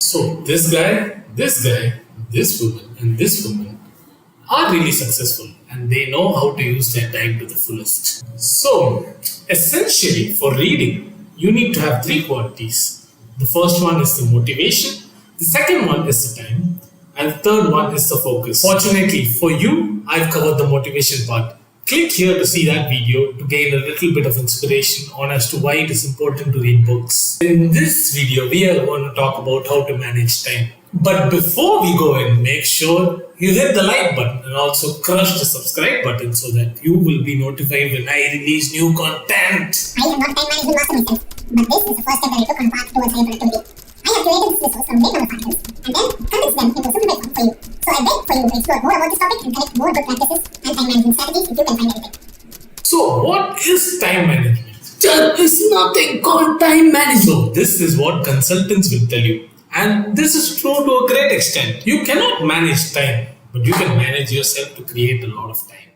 So this guy, this woman, and this woman are really successful and they know how to use their time to the fullest. So, essentially, for reading, you need to have three qualities. The first one is the motivation, the second one is the time, and the third one is the focus. Fortunately for you, I've covered the motivation part. Click here to see that video to gain a little bit of inspiration on as to why it is important to read books. In this video, we are going to talk about how to manage time. But before we go in, make sure you hit the like button and also crush the subscribe button so that you will be notified when I release new content. I am not time management master myself, but this is the first step that I took on path towards high productivity. I have curated this resource from great number of partners and then condensed them into a simple platform for you. So I beg for you to explore more about this topic and collect more good practices and time management strategies if you can find anything. So, what is time management? There is nothing called time management. So, this is what consultants will tell you. And this is true to a great extent. You cannot manage time, but you can manage yourself to create a lot of time.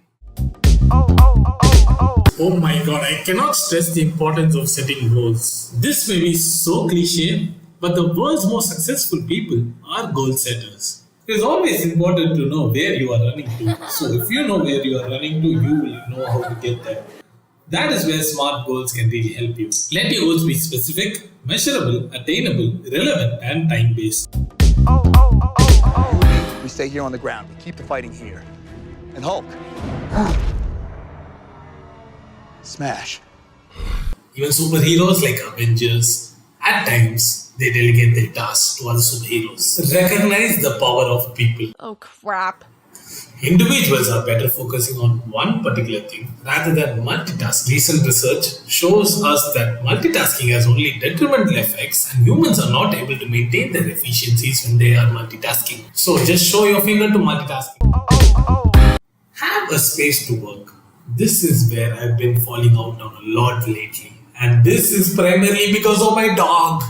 Oh my god, I cannot stress the importance of setting goals. This may be so cliche, but the world's most successful people are goal setters. It is always important to know where you are running to. So, if you know where you are running to, you will know how to get there. That is where SMART goals can really help you. Let your goals be specific, measurable, attainable, relevant, and time based. We stay here on the ground. We keep the fighting here. And Hulk. Smash. Even superheroes like Avengers, at times, they delegate their tasks to other superheroes. Recognize the power of people. Oh crap. Individuals are better focusing on one particular thing rather than multitasking. Recent research shows us that multitasking has only detrimental effects and humans are not able to maintain their efficiencies when they are multitasking. So just show your finger to multitasking. Have a space to work. This is where I've been falling out on a lot lately. And this is primarily because of my dog.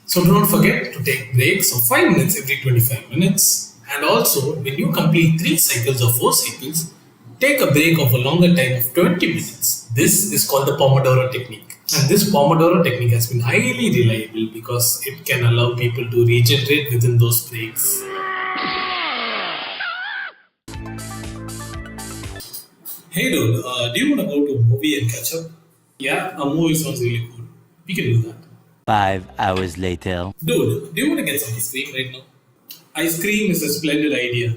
So do not forget to take breaks of 5 minutes every 25 minutes. And also, when you complete 3 cycles or 4 cycles, take a break of a longer time of 20 minutes. This is called the Pomodoro technique. And this Pomodoro technique has been highly reliable because it can allow people to regenerate within those breaks. Hey dude, do you want to go to a movie and catch up? Yeah, a movie sounds really cool. We can do that. 5 hours later. Dude, do you want to get some ice cream right now? Ice cream is a splendid idea,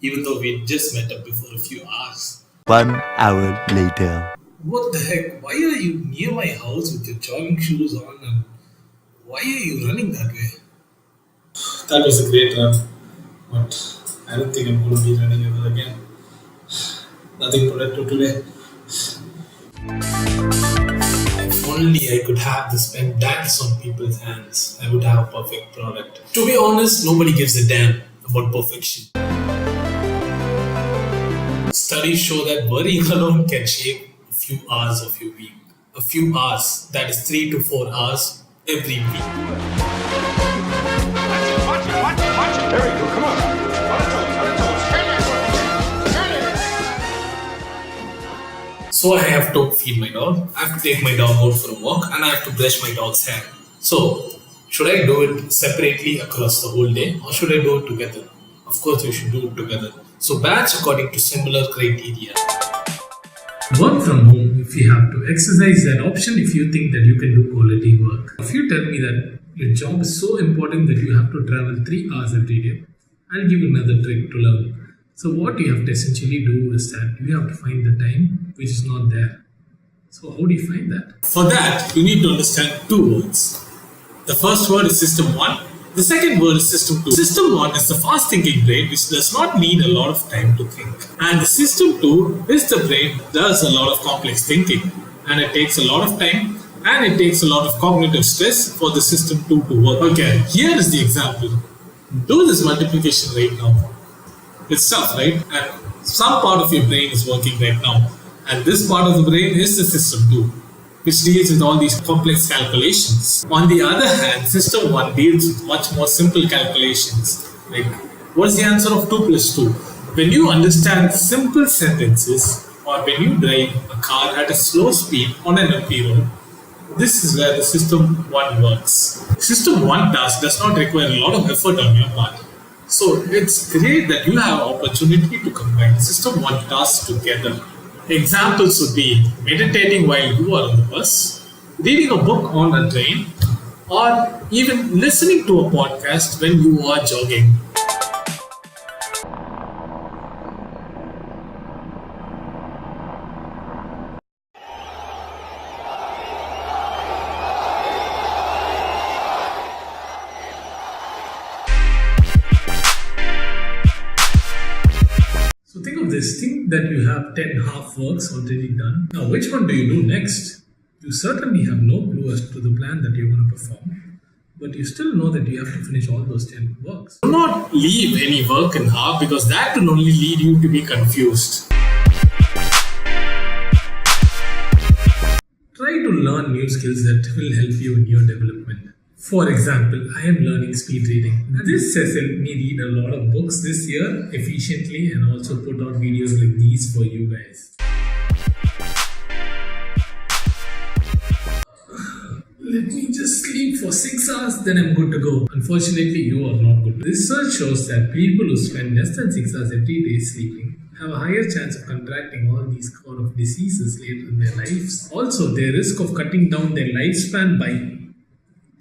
even though we just met up before a few hours. 1 hour later. What the heck? Why are you near my house with your jogging shoes on and why are you running that way? That was a great run, but I don't think I'm going to be running ever again. Nothing productive today. If only I could have the spent dance on people's hands, I would have a perfect product. To be honest, nobody gives a damn about perfection. Studies show that worrying alone can shape a few hours of your week. A few hours, that is 3 to 4 hours every week. Watch it. There we go, come on. So I have to feed my dog, I have to take my dog out for a walk, and I have to brush my dog's hair. So, should I do it separately across the whole day or should I do it together? Of course, we should do it together. So, batch according to similar criteria. Work from home if you have to. Exercise that option if you think that you can do quality work. If you tell me that your job is so important that you have to travel 3 hours every day, I'll give you another trick to learn. So what you have to essentially do is that you have to find the time which is not there. So how do you find that? For that, you need to understand 2 words. The first word is system 1. The second word is system 2. System 1 is the fast thinking brain which does not need a lot of time to think. And the system 2 is the brain that does a lot of complex thinking. And it takes a lot of time and it takes a lot of cognitive stress for the system 2 to work. Okay, here is the example. Do this multiplication right now. It's tough, right? And some part of your brain is working right now. And this part of the brain is the system 2, which deals with all these complex calculations. On the other hand, system 1 deals with much more simple calculations. Like, what's the answer of 2 plus 2? When you understand simple sentences, or when you drive a car at a slow speed on an empty road, this is where the System 1 works. System 1 task does not require a lot of effort on your part. So it's great that you have opportunity to combine System 1 tasks together. Examples would be meditating while you are on the bus, reading a book on a train, or even listening to a podcast when you are jogging. So think of this, think that you have 10 half works already done. Now which one do you do next? You certainly have no clue as to the plan that you're going to perform, but you still know that you have to finish all those 10 works. Do not leave any work in half because that will only lead you to be confused. Try to learn new skills that will help you in your development. For example, I am learning speed reading. Now, this has helped me read a lot of books this year efficiently and also put out videos like these for you guys. Let me just sleep for 6 hours, then I'm good to go. Unfortunately, you are not good. Research shows that people who spend less than 6 hours every day sleeping have a higher chance of contracting all these kind of diseases later in their lives. Also, their risk of cutting down their lifespan by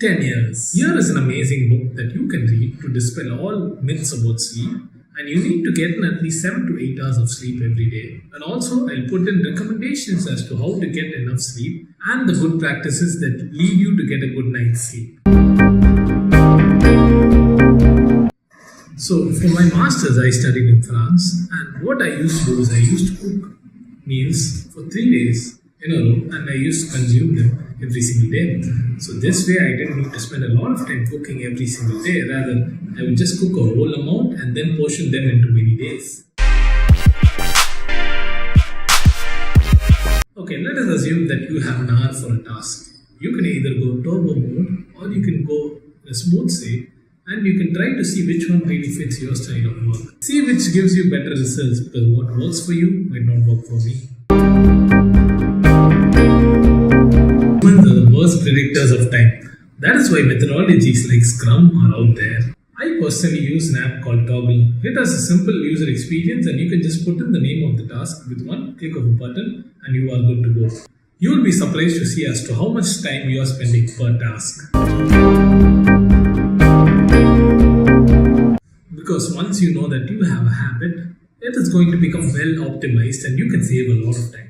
10 years. Here is an amazing book that you can read to dispel all myths about sleep, and you need to get in at least 7 to 8 hours of sleep every day. And also, I'll put in recommendations as to how to get enough sleep and the good practices that lead you to get a good night's sleep. So, for my masters, I studied in France, and what I used to do is I used to cook meals for 3 days in a row, and I used to consume them every single day. So this way I didn't need to spend a lot of time cooking every single day. Rather, I would just cook a whole amount and then portion them into many days. Okay, let us assume that you have an hour for a task. You can either go turbo mode or you can go in a smooth state, and you can try to see which one really fits your style of work. See which gives you better results, because what works for you might not work for me. Humans are the worst predictors of time. That is why methodologies like Scrum are out there. I personally use an app called Toggle. It has a simple user experience, and you can just put in the name of the task with one click of a button and you are good to go. You will be surprised to see as to how much time you are spending per task. Because once you know that you have a habit, it is going to become well optimized and you can save a lot of time.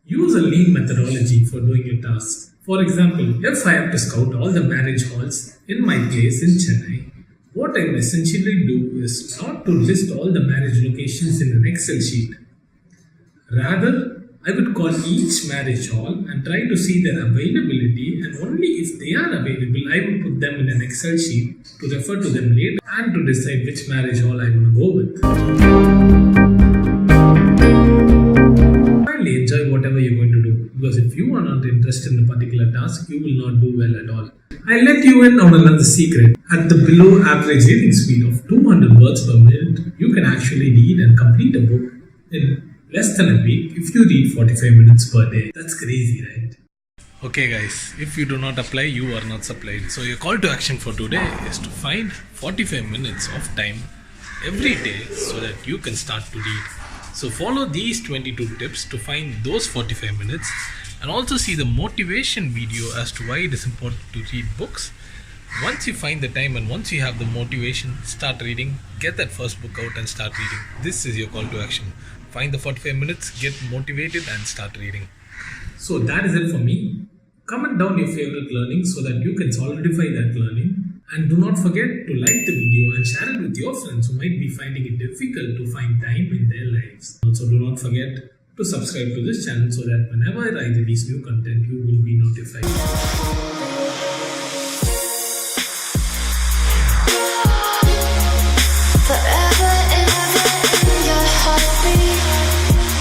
Use a lean methodology for doing your tasks. For example, if I have to scout all the marriage halls in my place in Chennai, what I will essentially do is not to list all the marriage locations in an Excel sheet. Rather, I would call each marriage hall and try to see their availability, and only if they are available, I would put them in an Excel sheet to refer to them later and to decide which marriage hall I want to go with. Finally, enjoy whatever you're going to do, because if you are not interested in a particular task, you will not do well at all. I'll let you in on another secret. At the below average reading speed of 200 words per minute, you can actually read and complete a book in less than a week if you read 45 minutes per day. That's crazy, right? Okay guys, if you do not apply, you are not supplied. So your call to action for today is to find 45 minutes of time every day so that you can start to read. So follow these 22 tips to find those 45 minutes, and also see the motivation video as to why it is important to read books. Once you find the time and once you have the motivation, start reading, get that first book out and start reading. This is your call to action. Find the 45 minutes, get motivated and start reading. So that is it for me. Comment down your favorite learning so that you can solidify that learning. And do not forget to like the video and share it with your friends who might be finding it difficult to find time in their lives. Also, do not forget to subscribe to this channel so that whenever I release new content, you will be notified.